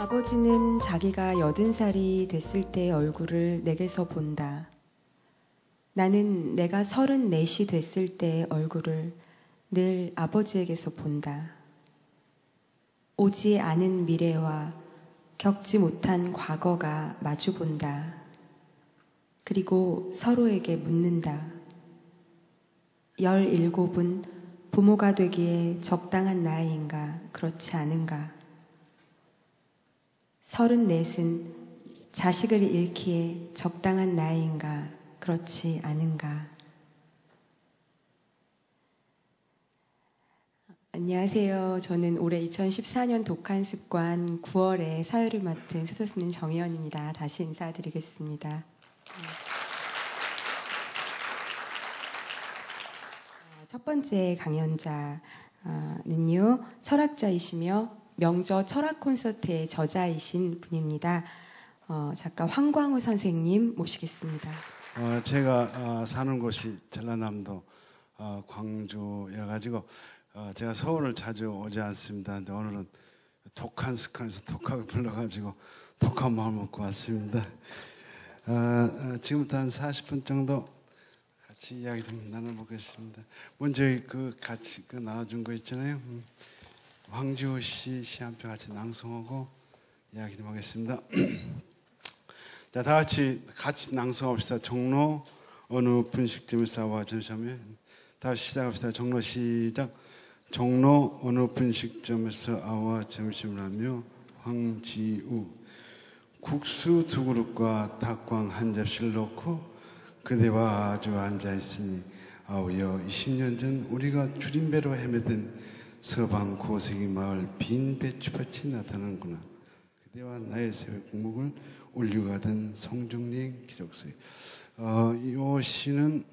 아버지는 자기가 80살이 됐을 때의 얼굴을 내게서 본다. 나는 내가 34이 됐을 때의 얼굴을 늘 아버지에게서 본다. 오지 않은 미래와 겪지 못한 과거가 마주 본다. 그리고 서로에게 묻는다. 17은 부모가 되기에 적당한 나이인가, 그렇지 않은가? 34은 자식을 잃기에 적당한 나이인가, 그렇지 않은가? 안녕하세요. 저는 올해 2014년 독한 습관 9월에 사회를 맡은 소설 쓰는 정혜연입니다. 다시 인사드리겠습니다. 첫 번째 강연자는요, 철학자이시며 명저 철학 콘서트의 저자이신 분입니다. 작가 황광우 선생님 모시겠습니다. 제가 사는 곳이 전라남도 광주여가지고 제가 서울을 자주 오지 않습니다. 근데 오늘은 독한 습관에서 독하게 불러가지고 독한 마음 먹고 왔습니다. 지금부터 한 40분 정도 같이 이야기 좀 나눠보겠습니다. 먼저 같이 나눠준 거 있잖아요. 황지우 씨 시 한 편 같이 낭송하고 이야기 좀 하겠습니다. 자, 다 같이 낭송합시다. 종로 어느 분식점에서 아와 점심에 다시 시작합시다. 종로 시작. 종로 어느 분식점에서 아와 점심을 하며 황지우 국수 2그릇과 닭광 한 접시를 놓고 그대와 아주 앉아있으니 아우여 20년 전 우리가 줄임배로 헤매던 서방 고색이 마을 빈 배추밭이 나타나는구나. 그대와 나의 새벽 국목을 울려가던 송정리의 기록서에 이 시는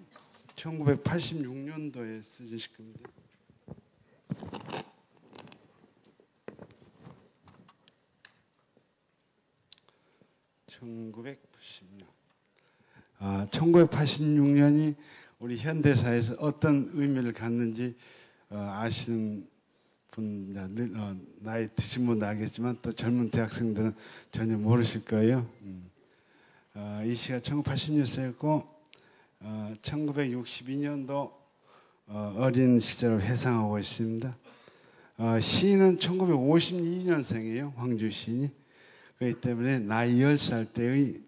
1986년도에 쓰신 겁니다. 1986년이 우리 현대사에서 어떤 의미를 갖는지 아시는 분, 나이 드신 분도 알겠지만 또 젊은 대학생들은 전혀 모르실 거예요. 이 시가 1980년생이었고 1962년도 어린 시절을 회상하고 있습니다. 시인은 1952년생이에요. 황지우 시인이. 그렇기 때문에 나이 10살 때의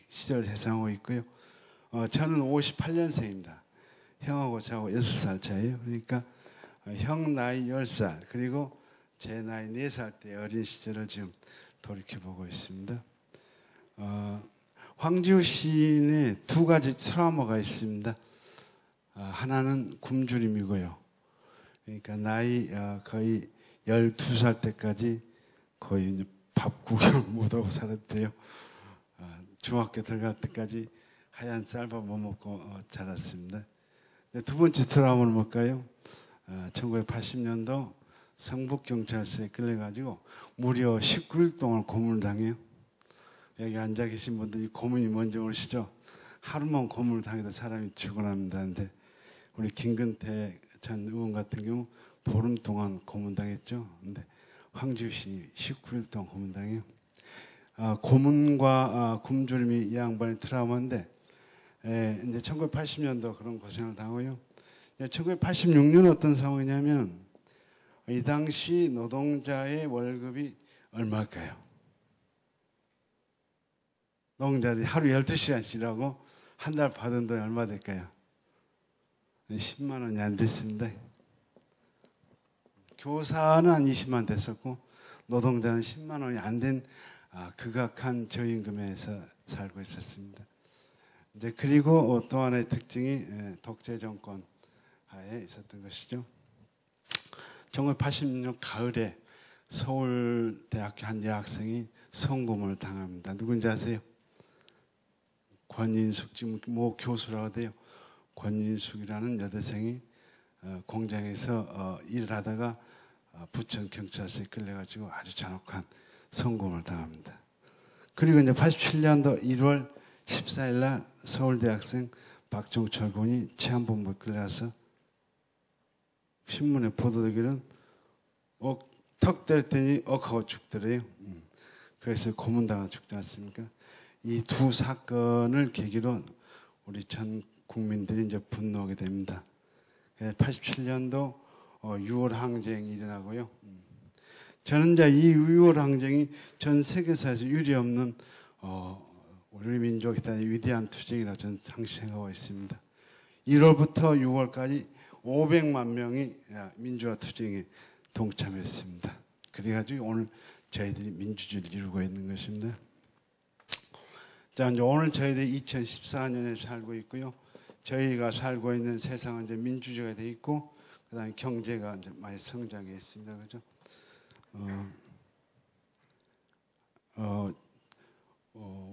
시절을 회상하고 있고요. 저는 58년생입니다. 형하고 저하고 6살 차이에요. 그러니까 형 나이 10살 그리고 제 나이 4살 때 어린 시절을 지금 돌이켜보고 있습니다. 황지우 시인의 2가지 트라우마가 있습니다. 하나는 굶주림이고요. 그러니까 나이 거의 12살 때까지 거의 밥 구경을 못하고 살았대요. 중학교 들어갈 때까지 하얀 쌀밥 못 먹고 자랐습니다. 두 번째 트라우마는 뭘까요? 1980년도 성북경찰서에 끌려가지고 무려 19일 동안 고문을 당해요. 여기 앉아 계신 분들이 고문이 뭔지 모르시죠? 하루만 고문을 당해도 사람이 죽어납니다. 근데 우리 김근태 전 의원 같은 경우 보름 동안 고문당했죠. 근데 황지우 씨 19일 동안 고문당해요. 고문과 굶주림이 이 양반의 트라우마인데 이제 1980년도 그런 고생을 당하고요. 1986년 어떤 상황이냐면 이 당시 노동자의 월급이 얼마일까요? 노동자들이 하루 12시간씩 일하고 한 달 받은 돈이 얼마 될까요? 10만 원이 안 됐습니다. 교사는 한 20만 됐었고 노동자는 10만 원이 안 된 극악한 저임금에서 살고 있었습니다. 이제 그리고 또 하나의 특징이 독재 정권 하에 있었던 것이죠. 1980년 가을에 서울대학교 한 여학생이 성고문을 당합니다. 누군지 아세요? 권인숙, 지금 뭐 교수라고 돼요. 권인숙이라는 여대생이 공장에서 일을 하다가 부천 경찰서에 끌려가지고 아주 잔혹한 성고문을 당합니다. 그리고 이제 87년도 1월 14일 날 서울대학생 박종철 군이 치안본부에 끌려가서 신문에 보도되기는 턱 때렸더니 억하고 죽더래요. 그래서 고문당한 죽지 않습니까? 이 두 사건을 계기로 우리 전 국민들이 이제 분노하게 됩니다. 87년도 6월 항쟁이 일어나고요. 저는 이제 이 6월 항쟁이 전 세계사에서 유례 없는 우리 민족에 대한 위대한 투쟁이라고 저는 항상 생각하고 있습니다. 1월부터 6월까지 500만 명이 민주화 투쟁에 동참했습니다. 그래가지고 오늘 저희들이 민주주의를 이루고 있는 것입니다. 자, 이제 오늘 저희들이 2014년에 살고 있고요. 저희가 살고 있는 세상은 이제 민주주의가 돼 있고, 그다음에 경제가 이제 많이 성장해 있습니다. 그죠?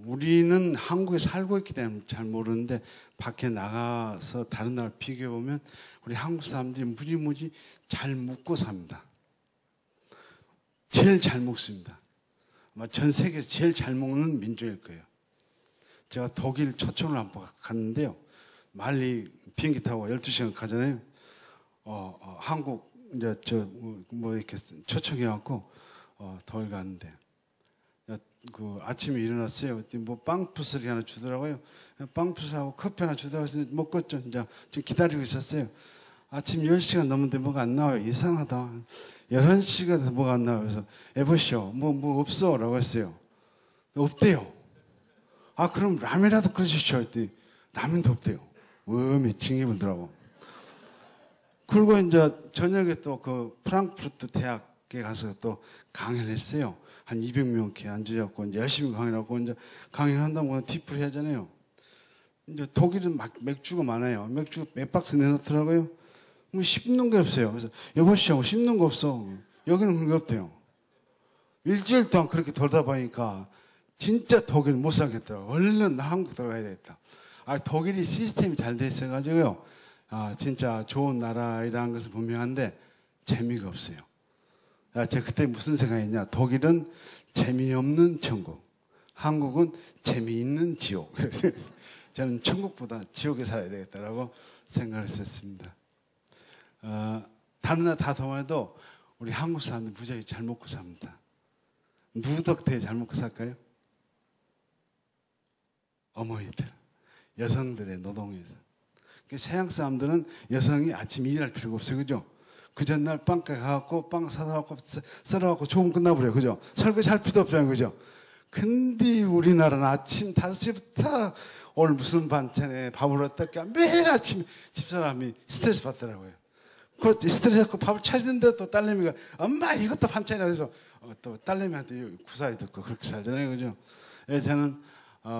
우리는 한국에 살고 있기 때문에 잘 모르는데 밖에 나가서 다른 나라 비교해 보면 우리 한국 사람들이 무지무지 잘 먹고 삽니다. 제일 잘 먹습니다. 아마 전 세계에서 제일 잘 먹는 민족일 거예요. 제가 독일 초청을 한번 갔는데요. 말리 비행기 타고 12시간 가잖아요. 한국 이제 뭐 이렇게 초청해 갖고 독일 갔는데 그 아침에 일어났어요. 그때 뭐 빵 부스러기 하나 주더라고요. 빵 부스하고 커피 하나 주더라고요. 먹었죠. 이제 지금 기다리고 있었어요. 아침 10시간 넘는데 뭐가 안 나와요. 이상하다. 11시가 돼서 뭐가 안 나와요. 그래서 여보시오, 뭐 없어 라고 했어요. 없대요. 아, 그럼 라면이라도 끓여주시오 했더니 라면도 없대요. 미칭이 불더라고. 그리고 이제 저녁에 또 그 프랑크푸르트 대학에 가서 또 강연을 했어요. 한 200명 이렇게 앉아갖고 이제 열심히 강연하고 이제 강연한다고 티프를 하잖아요. 이제 독일은 막 맥주가 많아요. 맥주 몇 박스 내놓더라고요. 뭐 씹는 게 없어요. 그래서 여보시오, 씹는 거 없어. 여기는 그런 게 없대요. 일주일 동안 그렇게 돌다 보니까 진짜 독일 못 살겠더라고요. 얼른 나 한국 들어가야 되겠다. 독일이 시스템이 잘 돼 있어가지고요. 진짜 좋은 나라이라는 것은 분명한데 재미가 없어요. 제가 그때 무슨 생각했냐. 독일은 재미없는 천국, 한국은 재미있는 지옥. 그래서 저는 천국보다 지옥에 살아야 되겠다라고 생각을 했었습니다. 다른 나라 다 더해도 우리 한국 사람들 무지하게 잘 먹고 삽니다. 누구 덕택에 잘 먹고 살까요? 어머니들, 여성들의 노동에서. 서양 사람들은 여성이 아침에 일할 필요가 없어요. 그죠? 그 전날 빵가게 가갖고 빵 사다갖고 썰어갖고 조금 끝나버려요. 그죠? 설거지 할 필요도 없잖아요. 그죠? 근데 우리나라는 아침 5시부터 오늘 무슨 반찬에 밥을 어떻게 매일 아침 집사람이 스트레스 받더라고요. 그 스트레스 받고 밥을 차리는데 또 딸내미가 엄마 이것도 반찬이라 해서 또 딸내미한테 구사리 듣고 그렇게 살잖아요. 그죠? 저는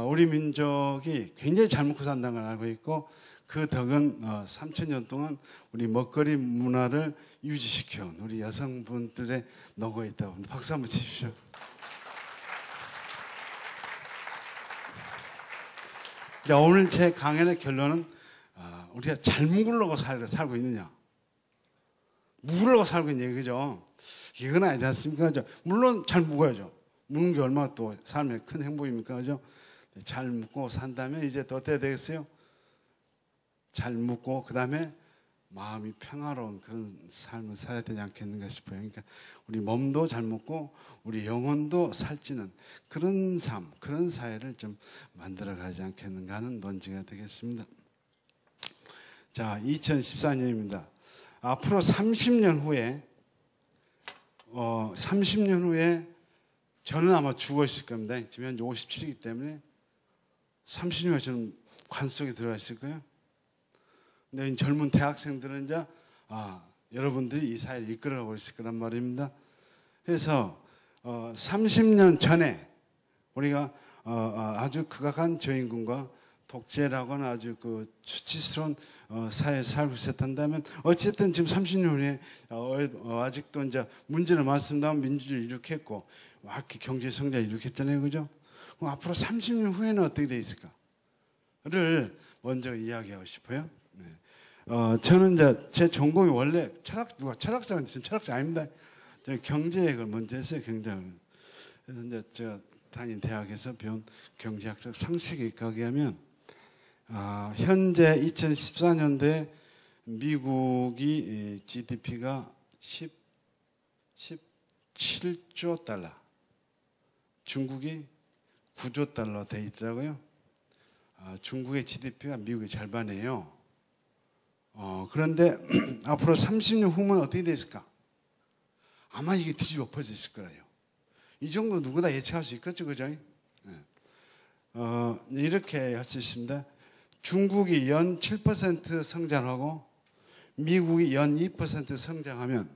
우리 민족이 굉장히 잘 먹고 산다는 걸 알고 있고 그 덕은 3,000년 동안 우리 먹거리 문화를 유지시켜온 우리 여성분들의 노고에 있다고 합니다. 박수 한번 치십시오. 오늘 제 강연의 결론은 우리가 잘 묵으려고 살고 있느냐, 묵으려고 살고 있냐, 그죠? 이건 아니지 않습니까? 그죠? 물론 잘 묵어야죠. 묵는 게 얼마나 또 삶의 큰 행복입니까? 그죠? 잘 묵고 산다면 이제 또 어때야 되겠어요? 잘 묵고 그 다음에 마음이 평화로운 그런 삶을 살아야 되지 않겠는가 싶어요. 그러니까 우리 몸도 잘 먹고 우리 영혼도 살찌는 그런 삶, 그런 사회를 좀 만들어가지 않겠는가 하는 논지가 되겠습니다. 자, 2014년입니다. 앞으로 30년 후에 30년 후에 저는 아마 죽어 있을 겁니다. 지금 현재 57이기 때문에 30년 후에 저는 관 속에 들어가 있을 거예요. 근데 젊은 대학생들은 이제 여러분들이 이 사회를 이끌어가고 있을 거란 말입니다. 그래서 30년 전에 우리가 아주 극악한 저임금과 독재라고는 아주 그 수치스러운 사회에 살고 있었다면 어쨌든 지금 30년 후에 아직도 이제 문제를 맞습니다만 민주주의를 이룩했고 막 이렇게 경제 성장을 이룩했잖아요, 그죠? 그럼 앞으로 30년 후에는 어떻게 돼 있을까를 먼저 이야기하고 싶어요. 네. 저는 이제 제 전공이 원래 누가 철학자인데 저는 철학자 아닙니다. 제가 경제학을 먼저 했어요, 경제학을. 그래서 이제 제가 다닌 대학에서 배운 경제학적 상식에 입각하면 현재 2014년도에 미국이 GDP가 17조 달러, 중국이 9조 달러 돼 있더라고요. 중국의 GDP가 미국의 절반이에요. 그런데 앞으로 30년 후면 어떻게 됐을까? 아마 이게 뒤집어 엎어졌을 거예요. 이 정도 누구나 예측할 수 있겠죠, 그죠? 이렇게 할 수 있습니다. 중국이 연 7% 성장하고 미국이 연 2% 성장하면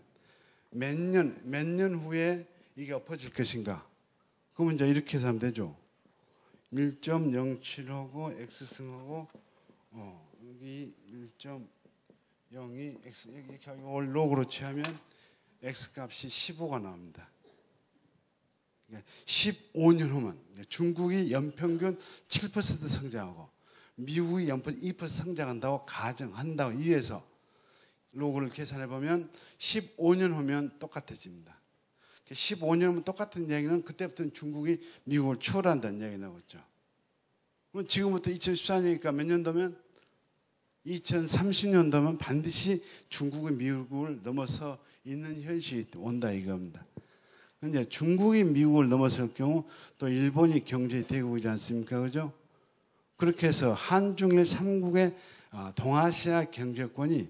몇 년 후에 이게 엎어질 것인가? 그러면 이제 이렇게 해서 하면 되죠. 1.07하고 X승하고 여기 1.02 X 이렇게 이걸 로그로 취하면 X 값이 15가 나옵니다. 15년 후면 중국이 연평균 7% 성장하고 미국이 연평균 2% 성장한다고 가정한다고 이해해서 로그를 계산해 보면 15년 후면 똑같아집니다. 15년 후면 똑같은 얘기는 그때부터는 중국이 미국을 추월한다는 얘기 나오죠. 그럼 지금부터 2014년이니까 몇 년도면 2030년도면 반드시 중국이 미국을 넘어서 있는 현실이 온다 이겁니다. 근데 중국이 미국을 넘어설 경우 또 일본이 경제 대국이지 않습니까? 그죠? 그렇게 해서 한중일 3국의 동아시아 경제권이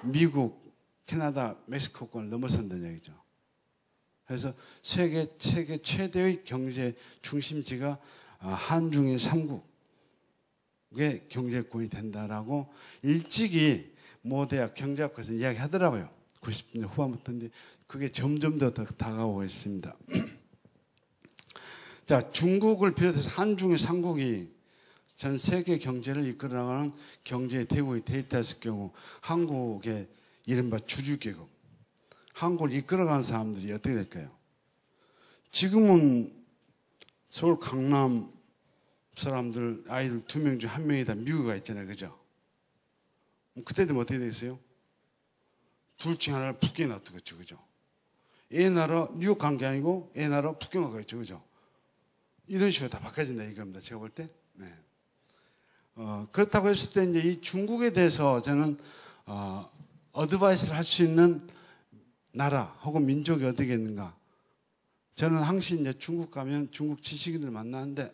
미국, 캐나다, 멕시코권을 넘어선다는 얘기죠. 그래서 세계 최대의 경제 중심지가 한중일 3국의 경제권이 된다라고 일찍이 모 대학 경제학과에서 이야기하더라고요. 90년대 후반부터인데 그게 점점 더 다가오고 있습니다. 자, 중국을 비롯해서 한중일 3국이 전 세계 경제를 이끌어나가는 경제의 대국이 되었을 경우 한국의 이른바 주주계급, 한국을 이끌어가는 사람들이 어떻게 될까요? 지금은 서울 강남 사람들 아이들 2명 중 1명이 다 미국에 가 있잖아요. 그죠? 그때 되면 어떻게 되겠어요? 둘 중 하나를 북경에 놔두겠죠. 그죠? 애 나라 뉴욕 간 게 아니고 애 나라 북경 가겠죠. 그죠? 이런 식으로 다 바꿔진다 이겁니다. 제가 볼 때. 네. 그렇다고 했을 때 이제 이 중국에 대해서 저는 어드바이스를 할 수 있는 나라 혹은 민족이 어디겠는가? 저는 항상 이제 중국 가면 중국 지식인들 만나는데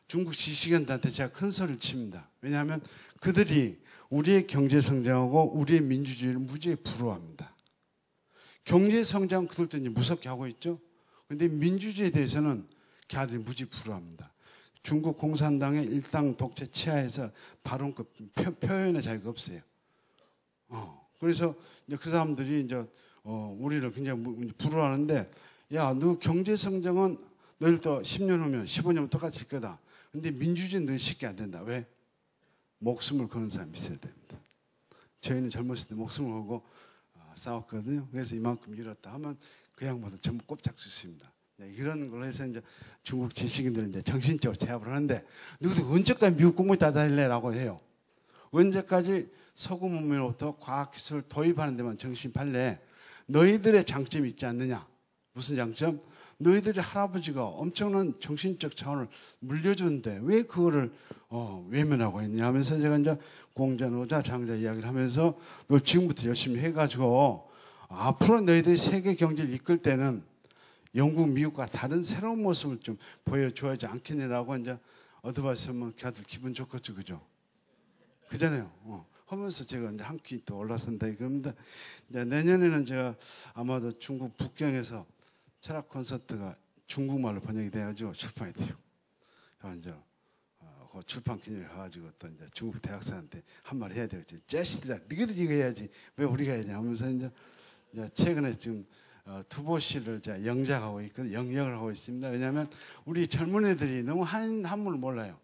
중국 지식인들한테 제가 큰 소리를 칩니다. 왜냐하면 그들이 우리의 경제 성장하고 우리의 민주주의를 무지하게 부러워합니다. 경제 성장 그들도 이제 무섭게 하고 있죠. 그런데 민주주의에 대해서는 걔들이 무지 부러워합니다. 중국 공산당의 일당 독재 치하에서 발언권 표현의 자유가 없어요. 그래서 이제 그 사람들이 이제 우리를 굉장히 부러워하는데, 야, 너 경제 성장은 너희들도 10년 후면 15년 후면 똑같을 거다. 근데 민주주의는 너 쉽게 안 된다. 왜? 목숨을 거는 사람이 있어야 됩니다. 저희는 젊었을 때 목숨을 걸고 싸웠거든요. 그래서 이만큼 잃었다 하면 그 양반들 전부 꼼짝 죽습니다. 이런 걸로 해서 이제 중국 지식인들은 이제 정신적으로 제압을 하는데, 너희들 언제까지 미국 공부 따다닐래라고 해요. 언제까지 서구 문명으로부터 과학기술을 도입하는 데만 정신 팔래? 너희들의 장점이 있지 않느냐? 무슨 장점? 너희들의 할아버지가 엄청난 정신적 자원을 물려주는데 왜 그거를 외면하고 있냐 하면서 제가 이제 공자, 노자, 장자 이야기를 하면서 너 지금부터 열심히 해가지고 앞으로 너희들이 세계 경제를 이끌 때는 영국, 미국과 다른 새로운 모습을 좀 보여줘야지 않겠냐라고 이제 어드바이스 하면 걔들 기분 좋겠죠, 그죠? 그잖아요. 하면서 제가 이제 한 키 또 올라선다 이겁니다. 이제 내년에는 제가 아마도 중국 북경에서 철학 콘서트가 중국말로 번역이 돼가지고 출판이 돼요. 이제 그 출판 기념회 가가지고 또 이제 중국 대학생한테 한 말 해야 되겠지. 자식들아, 너희들이 이거 해야지. 왜 우리가 해야 되냐 하면서 이제 최근에 지금 두보시를 제가 영작하고 있거든요. 영역을 하고 있습니다. 왜냐하면 우리 젊은 애들이 너무 한문을 몰라요.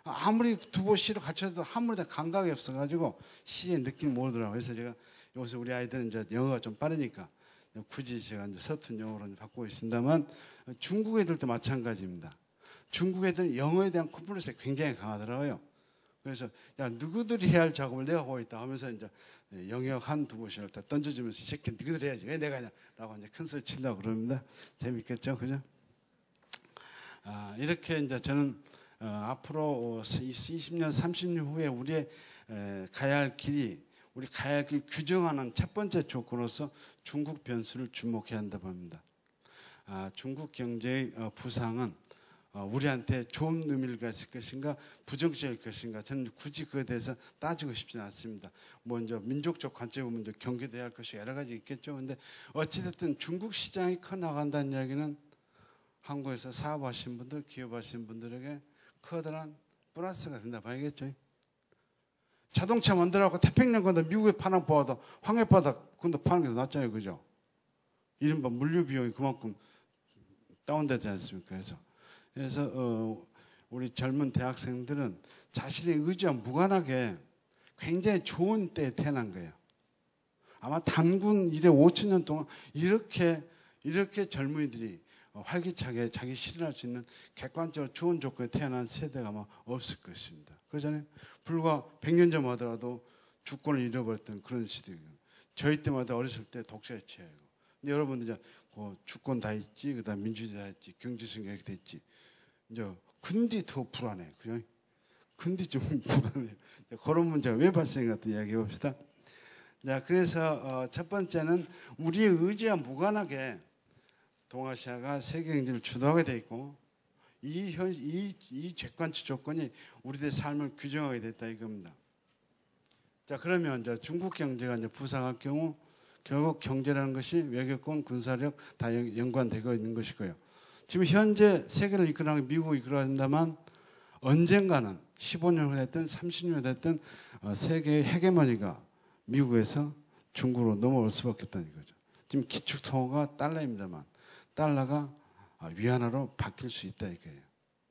아무리 두보시를 가르쳐도 한문에 대한 감각이 없어가지고 시의 느낌을 모르더라고요. 그래서 제가 요새 우리 아이들은 이제 영어가 좀 빠르니까 굳이 제가 이제 서툰 영어로 바꾸고 있습니다만, 중국 애들도 마찬가지입니다. 중국 애들은 영어에 대한 콤플렉스가 굉장히 강하더라고요. 그래서 야, 누구들이 해야 할 작업을 내가 하고 있다 하면서 이제 영역 한 두보시를 다 던져주면서 이 새끼 너희들 해야지 왜 내가 하냐라고 이제 큰 소리 치려고 그럽니다. 재밌겠죠, 그죠? 이렇게 이제 저는 앞으로 20년, 30년 후에 우리의 가야 할 길이, 우리 가야 할 길 규정하는 첫 번째 조건으로서 중국 변수를 주목해야 한다고 합니다. 중국 경제의 부상은 우리한테 좋은 의미를 가질 것인가 부정적일 것인가 저는 굳이 그에 대해서 따지고 싶지는 않습니다. 먼저 민족적 관점에 보면 경계돼야 할 것이 여러 가지 있겠죠. 그런데 어찌됐든 중국 시장이 커 나간다는 이야기는 한국에서 사업하시는 분들, 기업하시는 분들에게 커다란 플러스가 된다 봐야겠죠. 자동차 만들어갖고 태평양 건너 미국에 파는 거보다 황해바닥 건너 파는 게 더 낫잖아요. 그죠? 이른바 물류 비용이 그만큼 다운되지 않습니까? 그래서 우리 젊은 대학생들은 자신의 의지와 무관하게 굉장히 좋은 때에 태어난 거예요. 아마 단군 이래 5천 년 동안 이렇게 젊은이들이 활기차게 자기 실현할 수 있는 객관적으로 좋은 조건에 태어난 세대가 아마 없을 것입니다. 그러잖아요. 불과 100년 전 하더라도 주권을 잃어버렸던 그런 시대예요. 저희 때마다 어렸을 때 독재에 취하고. 근데 여러분들 이제 주권 다 있지, 그다음 민주주의 다 있지, 경제성 이렇게 됐지. 이제 근데 더 불안해, 그죠? 근데 좀 불안해요. 그런 문제가 왜 발생했다 이야기해 봅시다. 자, 그래서 첫 번째는 우리의 의지와 무관하게 동아시아가 세계 경제를 주도하게 돼 있고 이 객관적 조건이 우리들의 삶을 규정하게 됐다 이겁니다. 자, 그러면 이제 중국 경제가 이제 부상할 경우 결국 경제라는 것이 외교권, 군사력 다 연관되고 있는 것이고요. 지금 현재 세계를 이끌어가는 미국이 이끌어간다만 언젠가는 15년 후 됐든 30년 후 됐든 세계의 헤게모니가 미국에서 중국으로 넘어올 수밖에 없다는 거죠. 지금 기축통화가 달러입니다만 달러가 위안화로 바뀔 수 있다 이거예요.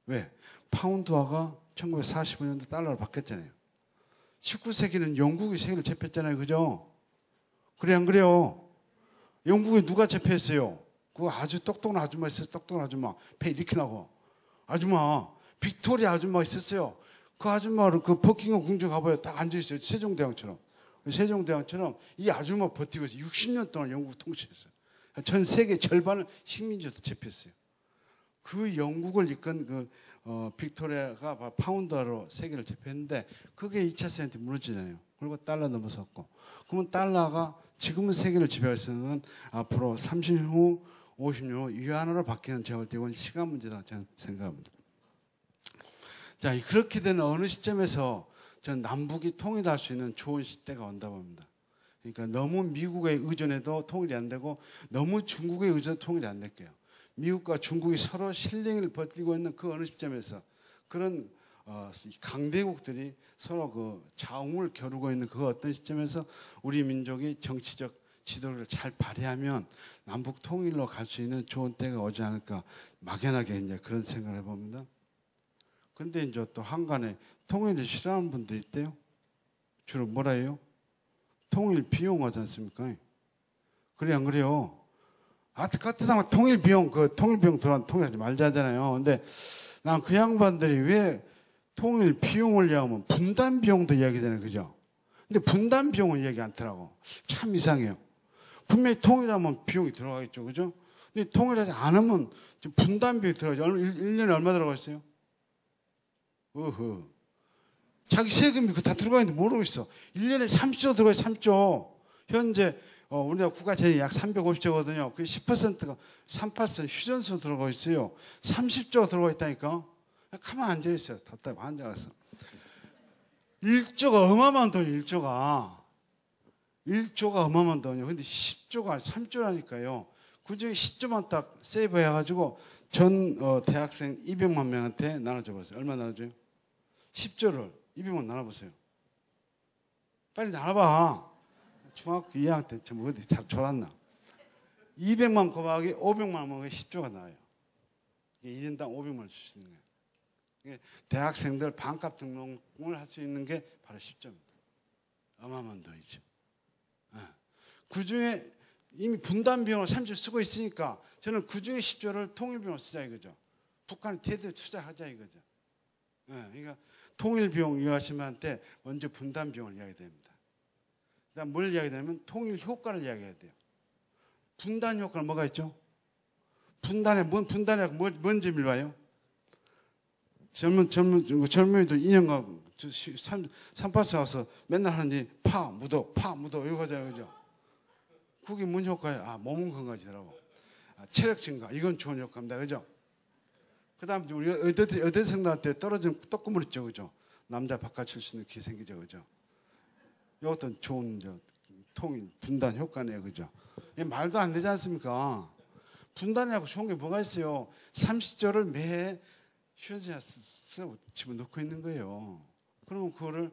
왜? 파운드화가 1945년도 달러로 바뀌었잖아요. 19세기는 영국이 세계를 제패했잖아요. 그죠? 그래 안 그래요? 영국에 누가 제패했어요? 그 아주 똑똑한 아줌마 있었어요. 똑똑한 아줌마. 배 이렇게 나고. 아줌마. 빅토리아 아줌마 있었어요. 그 아줌마를 그 버킹엄 궁전 가봐요. 딱 앉아있어요. 세종대왕처럼. 세종대왕처럼 이 아줌마 버티고 있어요. 60년 동안 영국 통치했어요. 전 세계 절반을 식민지로 제패했어요. 그 영국을 이끈 그 빅토리아가 파운드화로 세계를 제패했는데 그게 2차 세계한테 무너지잖아요. 그리고 달러 넘어섰고. 그러면 달러가 지금은 세계를 지배할 수 있는 앞으로 30년 후, 50년 후 위안화로 바뀌는 제가 볼 때 이건 시간 문제다 저는 생각합니다. 자, 그렇게 되는 어느 시점에서 전 남북이 통일할 수 있는 좋은 시대가 온다고 봅니다. 그러니까 너무 미국에 의존해도 통일이 안 되고 너무 중국에 의존해도 통일이 안 될 거예요. 미국과 중국이 서로 실링을 벌이고 있는 그 어느 시점에서 그런 강대국들이 서로 그 자웅을 겨루고 있는 그 어떤 시점에서 우리 민족이 정치적 지도를 잘 발휘하면 남북 통일로 갈 수 있는 좋은 때가 오지 않을까 막연하게 이제 그런 생각을 해봅니다. 근데 이제 또 한간에 통일을 싫어하는 분도 있대요. 주로 뭐라 해요? 통일 비용 하지 않습니까? 그래 안 그래요? 같은 통일 비용 들어간 통일하지 말자잖아요. 근데 난 그 양반들이 왜 통일 비용을 이야기하면 분담 비용도 이야기되는 그죠? 근데 분담 비용은 이야기 않더라고. 참 이상해요. 분명히 통일하면 비용이 들어가겠죠, 그죠? 근데 통일하지 않으면 분담 비용이 들어가죠. 1년에 얼마 들어가 있어요? 자기 세금이 그거 다 들어가 있는데 모르고 있어. 1년에 30조 들어가요, 30조. 현재 우리나라 국가재정이 약 350조거든요. 그 10%가 38선 휴전수 들어가 있어요. 30조가 들어가 있다니까. 가만 앉아 있어요. 답답해 앉아서. 1조가 어마어마한 돈이에요. 1조가 어마어마한 돈이에요. 근데 10조가 3조라니까요. 그중에 10조만 딱 세이브 해가지고 전 대학생 200만 명한테 나눠줘 보세요. 얼마 나눠줘요? 10조를 200만 나눠보세요. 빨리 나눠봐. 중학교 2학년 때 참 어디 잘 졸았나. 200만 곱하기 500만 먹으면 10조가 나와요. 이게 1인당 500만 줄 수 있는 거예요. 대학생들 반값 등록을 할 수 있는 게 바로 10조입니다. 어마어마한 돈이죠. 그 중에 이미 분담 비용을 30조 쓰고 있으니까 저는 그 중에 10조를 통일 비용을 쓰자 이거죠. 북한이 대대로 투자하자 이거죠. 그러니까 통일 비용 이야기하시는 분한테 먼저 분담 비용을 이야기해야 됩니다. 그다음 뭘 이야기하냐면 통일 효과를 이야기해야 돼요. 분단 효과는 뭐가 있죠? 분단에 뭔 재미를 봐요? 젊은이들 2년간 산파스 가서 맨날 하는 일이 파 묻어 이거 하잖아요, 그죠? 그게 뭔 효과예요? 몸은 건강해지더라고. 체력 증가 이건 좋은 효과입니다. 그죠? 그다음 우리가 의대생들한테 떨어지는 떡고물 있죠, 그죠? 남자 바깥 칠 수 있는 기 생기죠, 그죠? 이것도 좋은 통일 분단 효과네요, 그죠? 이게 말도 안 되지 않습니까? 분단이라고 좋은 게 뭐가 있어요? 30조를 매해 휴대전화 집어넣고 있는 거예요. 그러면 그거를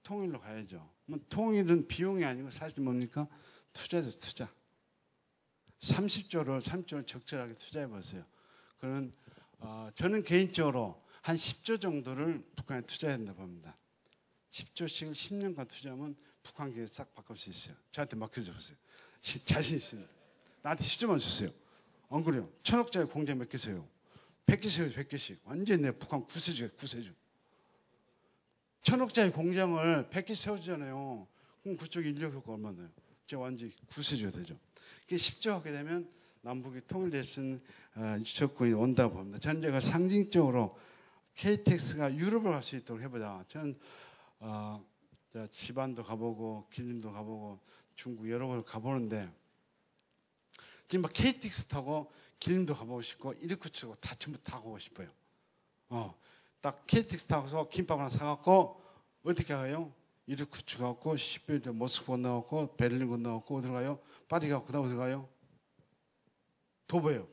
통일로 가야죠. 통일은 비용이 아니고 사실 뭡니까? 투자죠, 투자. 30조를 적절하게 투자해 보세요. 그러면 저는 개인적으로 한 10조 정도를 북한에 투자해야 된다고 봅니다. 10조씩을 10년간 투자하면 북한 경제 싹 바꿀 수 있어요. 저한테 맡겨줘 보세요. 자신 있습니다. 나한테 10조만 주세요. 안 그래요? 1,000억짜리 공장 몇 개 세요? 100개 세요, 100개씩. 완전히 내 북한 구세주예요, 구세주. 1,000억짜리 공장을 100개 세워주잖아요. 그럼 그쪽 인력 효과 얼마나 나요? 제가 완전히 구세주가 되죠. 이게 10조 하게 되면 남북이 통일될 수 있는 조건이 온다고 봅니다. 저는 제가 상징적으로 KTX가 유럽을 갈 수 있도록 해보자. 저는 지반도 가보고 길림도 가보고 중국 여러 곳을 가보는데 지금 막 KTX 타고 길림도 가보고 싶고 이리쿠츠고 다 전부 다 가고 싶어요. 딱 KTX 타고서 김밥 하나 사갖고 어떻게 가요? 이리쿠츠 가고 시베리아 모스크 건너가고 베를린 건너가고 어디로 가요? 파리 가고 그다음 어디로 가요? 도보예요.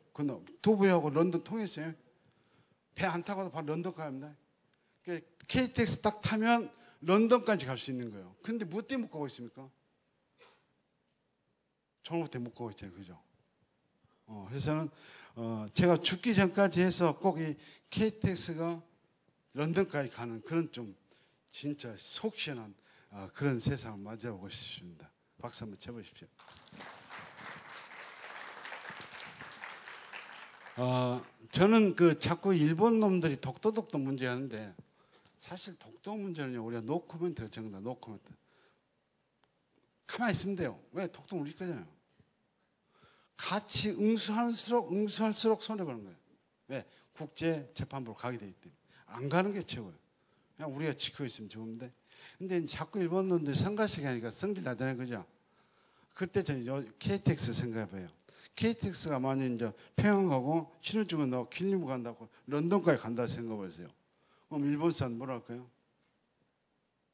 도보하고 런던 통했어요. 배 안 타고도 바로 런던 가야 합니다. KTX 딱 타면 런던까지 갈 수 있는 거예요. 근데 뭐 때문에 못 가고 있습니까? 정부 때문에 못 가고 있잖아요. 그죠? 그래서는 제가 죽기 전까지 해서 꼭 이 KTX가 런던까지 가는 그런 좀 진짜 속 시원한 그런 세상을 맞이하고 싶습니다. 박수 한번 쳐보십시오. 저는 자꾸 일본 놈들이 독도 문제하는데 사실 독도 문제는요 우리가 노코멘트가 정답. 노코멘트. 가만히 있으면 돼요. 왜? 독도 우리 거잖아요. 같이 응수할수록 손해보는 거예요. 왜? 국제재판부로 가게 돼 있기 때문에. 안 가는 게 최고예요. 그냥 우리가 지키고 있으면 좋은데. 근데 자꾸 일본 놈들이 성가시게 하니까 성질 나잖아요. 그죠? 그때 저는 KTX 생각해봐요. KTX가 만약 이제 평양 가고 신호중은 너 길림 간다고 런던까지 간다 생각해보세요. 그럼 일본 사람 뭐라 할까요?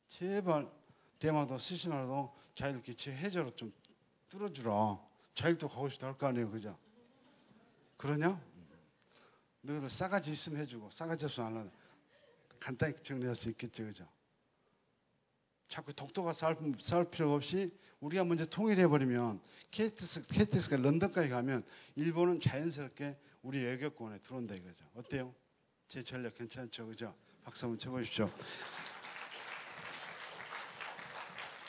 제발 대마도 스시마라도 자율기치 해저로 좀 뚫어주라. 자율도 가고 싶다 할 거 아니에요. 그죠? 그러냐? 너희들 싸가지 있으면 해주고 싸가지 없으면 안 하나. 간단히 정리할 수 있겠죠. 그죠? 자꾸 독도가 싸울 필요가 없이 우리가 먼저 통일해버리면 KTX가 런던까지 가면 일본은 자연스럽게 우리 외교권에 들어온다 이거죠. 어때요? 제 전략 괜찮죠? 그죠? 박수 한번 쳐보십시오.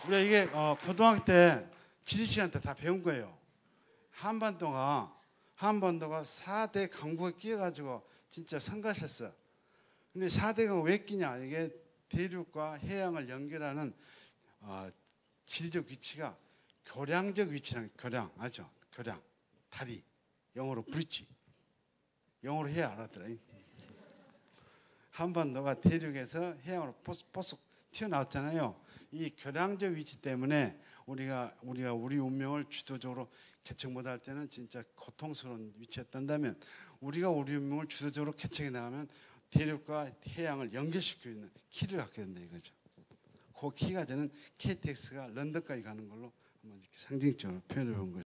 우리가 이게 고등학교 때 지리 시간 때 다 배운 거예요. 한반도가 4대 강국에 끼어가지고 진짜 성가셨어. 근데 4대 강국 왜 끼냐? 이게 대륙과 해양을 연결하는 지리적 위치가 교량적 위치라는 교량 알죠? 교량 다리 영어로 브릿지 영어로 해야 알아들어. 한반도가 대륙에서 해양으로 보석 튀어나왔잖아요. 이 교량적 위치 때문에 우리가 우리 운명을 주도적으로 개척 못할 때는 진짜 고통스러운 위치였단다면 우리가 우리 운명을 주도적으로 개척해 나가면 대륙과 해양을 연결시키고 있는 키를 갖게 된다 이거죠. 그 키가 저는 KTX가 런던까지 가는 걸로 한번 이렇게 상징적으로 표현해 본 거예요.